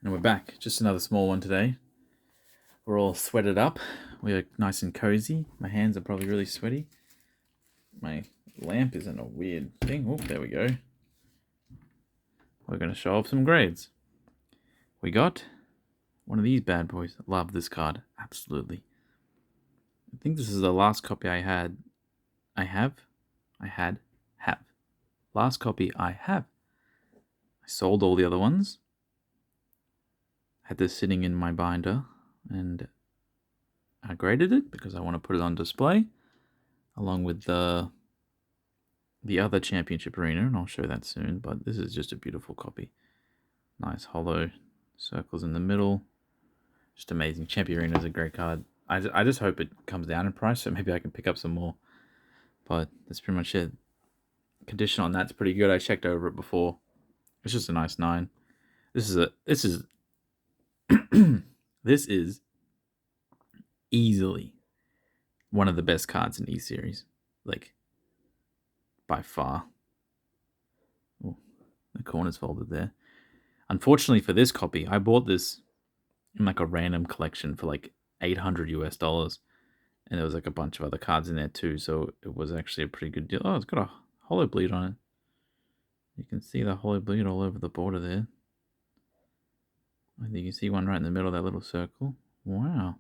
And we're back. Just another small one today. We're all sweated up. We're nice and cozy. My hands are probably really sweaty. My lamp is in a weird thing. Oh, there we go. We're going to show off some grades. We got one of these bad boys. Love this card. Absolutely. I think this is the last copy I had. Have. Last copy I have. I sold all the other ones. Had this sitting in my binder and I graded it because I want to put it on display along with the other championship arena, and I'll show that soon, but this is just a beautiful copy. Nice holo circles in the middle. Just amazing. Champion arena is a great card. I just hope it comes down in price so maybe I can pick up some more, but that's pretty much it. Condition on that's pretty good. I checked over it before. It's just a nice 9. This is easily one of the best cards in E-Series. Like, by far. Oh, the corner's folded there. Unfortunately for this copy, I bought this in like a random collection for like $800 US. And there was like a bunch of other cards in there too, so it was actually a pretty good deal. Oh, it's got a holo bleed on it. You can see the holo bleed all over the border there. I think you can see one right in the middle of that little circle. Wow.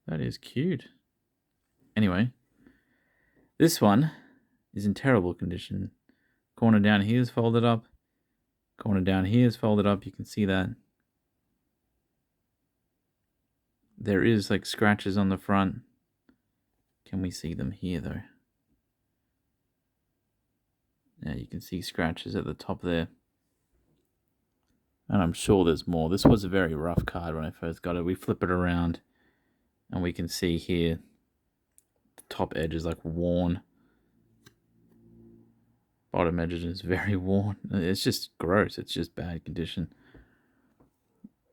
That is cute. Anyway, this one is in terrible condition. Corner down here is folded up. Corner down here is folded up. You can see that. There is like scratches on the front. Can we see them here though? Yeah, you can see scratches at the top there. And I'm sure there's more. This was a very rough card when I first got it. We flip it around and we can see here the top edge is like worn. Bottom edge is very worn. It's just gross. It's just bad condition.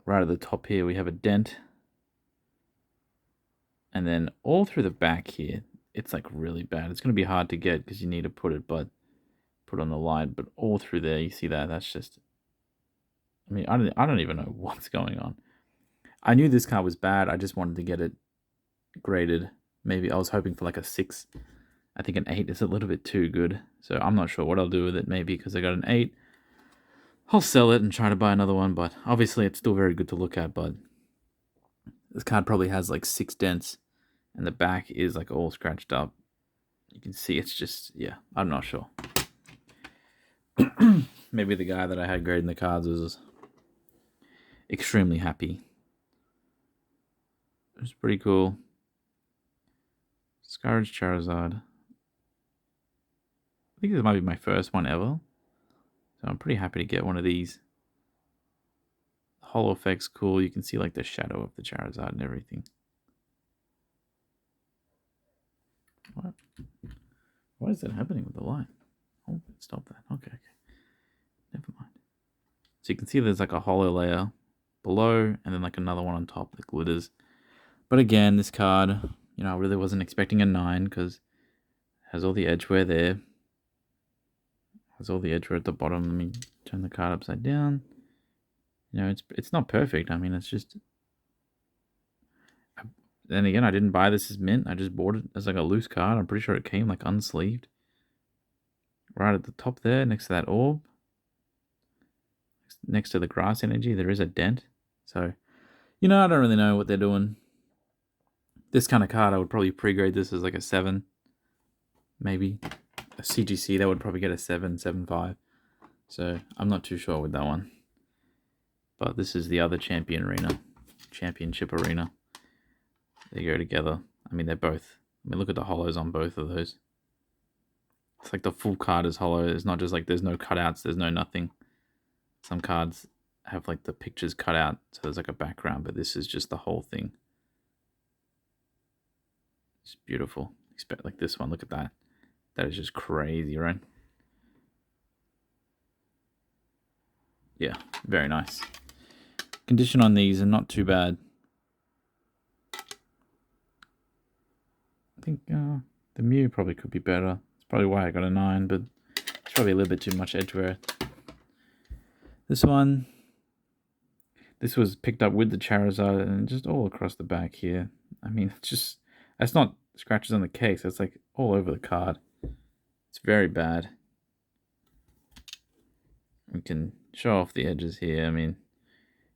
Right at the top here we have a dent. And then all through the back here, it's like really bad. It's going to be hard to get because you need to put on the line. But all through there, you see that. That's just... I mean, I don't even know what's going on. I knew this card was bad. I just wanted to get it graded. Maybe I was hoping for like a 6. I think an 8 is a little bit too good. So I'm not sure what I'll do with it. Maybe because I got an 8, I'll sell it and try to buy another one. But obviously it's still very good to look at. But this card probably has like 6 dents. And the back is like all scratched up. You can see it's just, yeah, I'm not sure. Maybe the guy that I had grading the cards was extremely happy. It was pretty cool. Scarage Charizard. I think this might be my first one ever. So I'm pretty happy to get one of these. The holo effect's cool. You can see like the shadow of the Charizard and everything. What is that happening with the light? Oh, stop that. Okay. Never mind. So you can see there's like a holo layer below and then like another one on top that glitters. But again, this card, you know, I really wasn't expecting a 9 because it has all the edgeware there. Has all the edgeware at the bottom. Let me turn the card upside down. You know, it's not perfect. I mean, it's just... Then again, I didn't buy this as mint. I just bought it as like a loose card. I'm pretty sure it came like unsleeved. Right at the top there, next to that orb. Next to the grass energy, there is a dent. So, you know, I don't really know what they're doing. This kind of card, I would probably pre-grade this as like a 7. Maybe. A CGC, that would probably get a 7, 7.5. So, I'm not too sure with that one. But this is the other championship arena. They go together. I mean, they're both... I mean, look at the holos on both of those. It's like the full card is holo. It's not just like there's no cutouts, there's no nothing. Some cards have like the pictures cut out, so there's like a background, but this is just the whole thing. It's beautiful. Expect like this one, look at that. That is just crazy, right? Yeah, very nice. Condition on these are not too bad. I think the Mew probably could be better. That's probably why I got a 9, but it's probably a little bit too much edgeware. This one, This was picked up with the Charizard and just all across the back here. I mean, it's just, that's not scratches on the case. That's like all over the card. It's very bad. We can show off the edges here. I mean,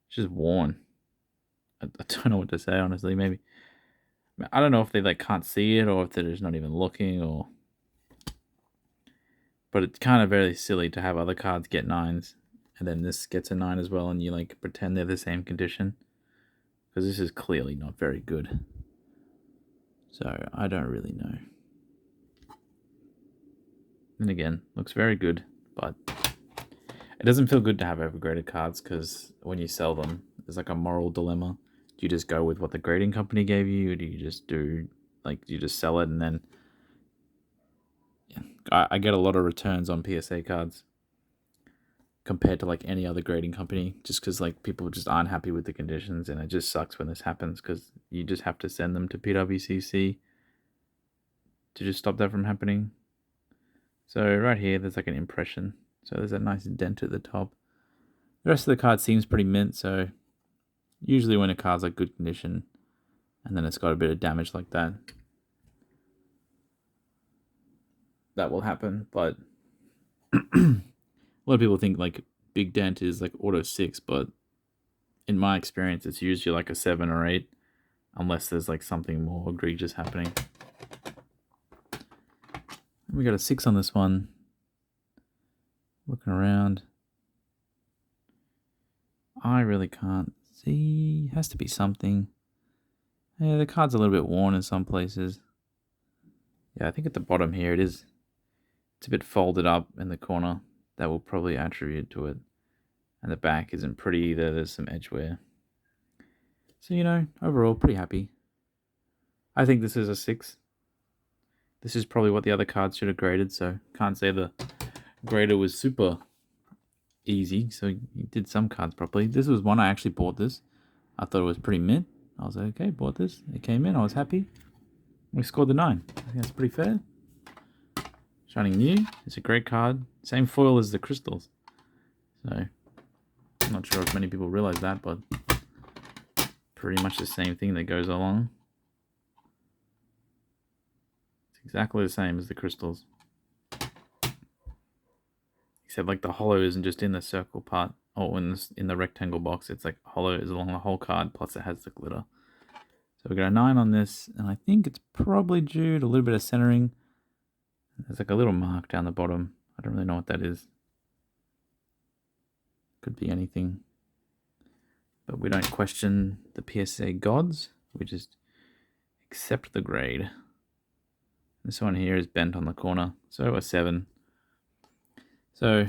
it's just worn. I don't know what to say, honestly. Maybe, I don't know if they like can't see it or if they're just not even looking or... But it's kind of very silly to have other cards get 9s and then this gets a 9 as well and you like pretend they're the same condition. Because this is clearly not very good. So I don't really know. And again, looks very good, but it doesn't feel good to have overgraded cards because when you sell them, there's like a moral dilemma. Do you just go with what the grading company gave you, or do you just do you just sell it and then... Yeah, I get a lot of returns on PSA cards compared to like any other grading company, just because like people just aren't happy with the conditions, and it just sucks when this happens because you just have to send them to PWCC to just stop that from happening. So right here, there's like an impression. So there's a nice dent at the top. The rest of the card seems pretty mint, so usually when a card's like good condition and then it's got a bit of damage like that, that will happen. But a lot of people think like big dent is like auto 6, but in my experience, it's usually like a 7 or 8, unless there's like something more egregious happening. And we got a 6 on this one. Looking around, I really can't see. Has to be something. Yeah, the card's a little bit worn in some places. Yeah, I think at the bottom here it's a bit folded up in the corner. That will probably attribute to it. And the back isn't pretty either. There's some edge wear. So, you know, overall, pretty happy. I think this is a 6. This is probably what the other cards should have graded, so can't say the grader was super easy. So you did some cards properly. This was one I actually bought this. I thought it was pretty mint. I was like, okay, bought this. It came in. I was happy. We scored the 9. I think that's pretty fair. Shining New. It's a great card. Same foil as the crystals. So I'm not sure if many people realize that, but pretty much the same thing that goes along. It's exactly the same as the crystals. Except like the holo isn't just in the circle part or in the rectangle box. It's like holo is along the whole card, plus it has the glitter. So we got a 9 on this, and I think it's probably due to a little bit of centering. There's like a little mark down the bottom. I don't really know what that is. Could be anything. But we don't question the PSA gods. We just accept the grade. This one here is bent on the corner. So a 7. So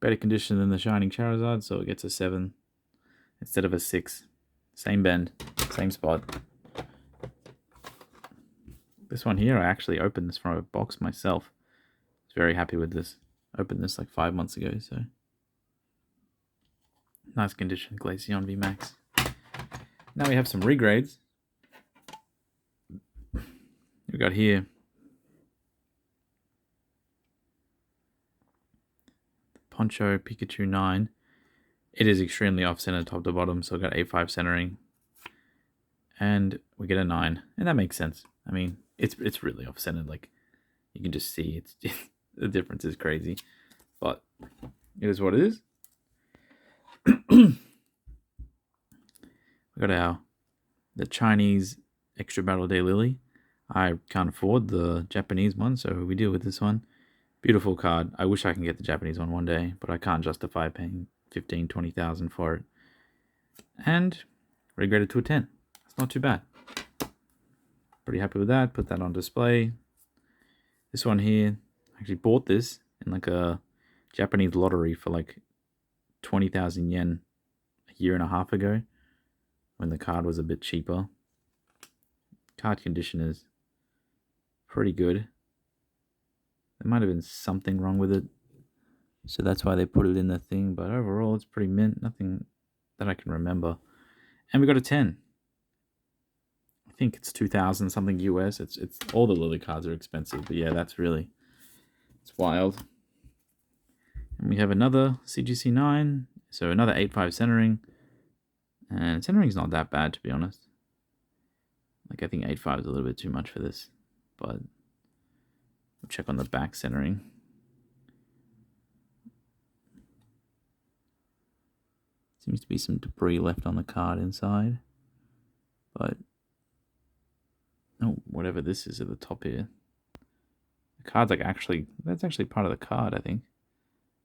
better condition than the Shining Charizard, so it gets a 7 instead of a 6. Same bend, same spot. This one here, I actually opened this from a box myself. I was very happy with this. Opened this like 5 months ago, so. Nice condition, Glaceon VMAX. Now we have some regrades. We got here Poncho Pikachu 9. It is extremely off-centered top to bottom, so we got 8.5 centering. And we get a 9, and that makes sense. I mean, it's really off-centered. Like, you can just see it's the difference is crazy. But it is what it is. We got the Chinese Extra Battle Day Lily. I can't afford the Japanese one, so we deal with this one. Beautiful card. I wish I can get the Japanese one day, but I can't justify paying 15,000, 20,000 for it. And regraded to a 10. It's not too bad. Pretty happy with that. Put that on display. This one here, I actually bought this in like a Japanese lottery for like 20,000 yen a year and a half ago when the card was a bit cheaper. Card condition is pretty good. There might have been something wrong with it, so that's why they put it in the thing, but overall it's pretty mint. Nothing that I can remember. And we got a 10. I think it's 2,000 something US. It's all the Lily cards are expensive, but yeah, it's wild. And we have another CGC 9, so another 8.5 centering. And centering's not that bad, to be honest. Like, I think 8.5 is a little bit too much for this. But we'll check on the back centering. Seems to be some debris left on the card inside. But, oh, whatever this is at the top here. The card's like that's actually part of the card, I think.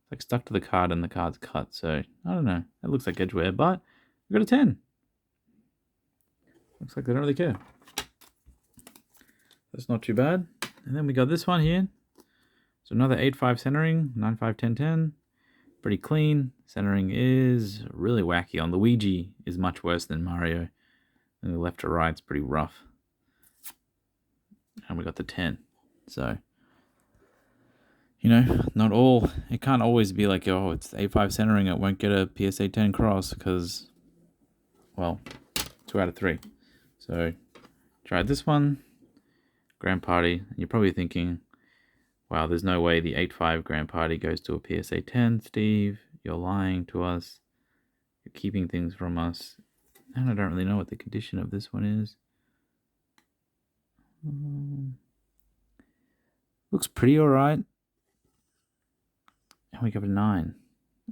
It's like stuck to the card and the card's cut. So, I don't know. It looks like edgeware, but we got a 10. Looks like they don't really care. That's not too bad. And then we got this one here. So another 8.5 centering, 9.5, 10, 10. Pretty clean. Centering is really wacky. On Luigi is much worse than Mario. And the left to right's pretty rough. And we got the 10. So, you know, not all. It can't always be like, oh, it's 8.5 centering. It won't get a PSA 10 cross because, well, 2 out of 3. So, tried this one. Grand Party. And you're probably thinking, wow, there's no way the 8.5 Grand Party goes to a PSA 10, Steve. You're lying to us. You're keeping things from us. And I don't really know what the condition of this one is. Looks pretty alright. And we give it a 9.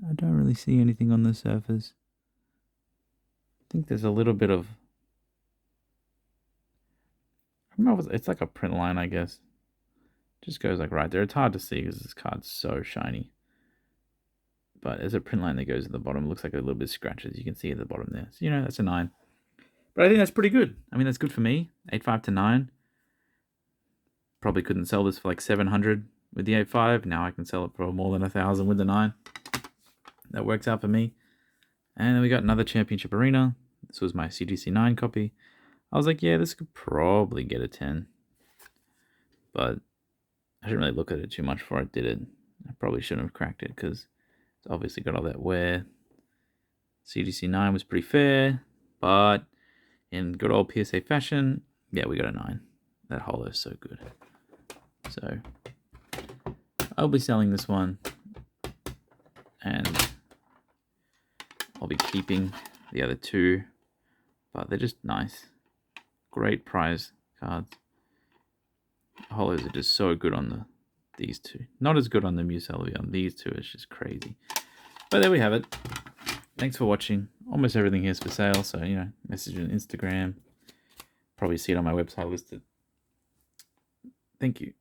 I don't really see anything on the surface. I think there's a little bit of... I don't know if it's like a print line, I guess. Just goes like right there. It's hard to see because this card's so shiny. But there's a print line that goes at the bottom. It looks like a little bit of scratches. You can see at the bottom there. So, you know, that's a 9. But I think that's pretty good. I mean, that's good for me. 8.5 to 9. Probably couldn't sell this for like 700 with the 8.5. Now I can sell it for more than 1,000 with the 9. That works out for me. And then we got another Championship Arena. This was my CGC 9 copy. I was like, yeah, this could probably get a 10. But I didn't really look at it too much before I did it. I probably shouldn't have cracked it because it's obviously got all that wear. CGC 9 was pretty fair, but in good old PSA fashion, yeah, we got a 9. That holo is so good. So I'll be selling this one, and I'll be keeping the other 2, but they're just nice. Great prize cards. Holos are just so good on these 2. Not as good on the Museli. On these 2, it's just crazy. But there we have it. Thanks for watching. Almost everything here is for sale, so, you know, message on Instagram. Probably see it on my website listed. Thank you.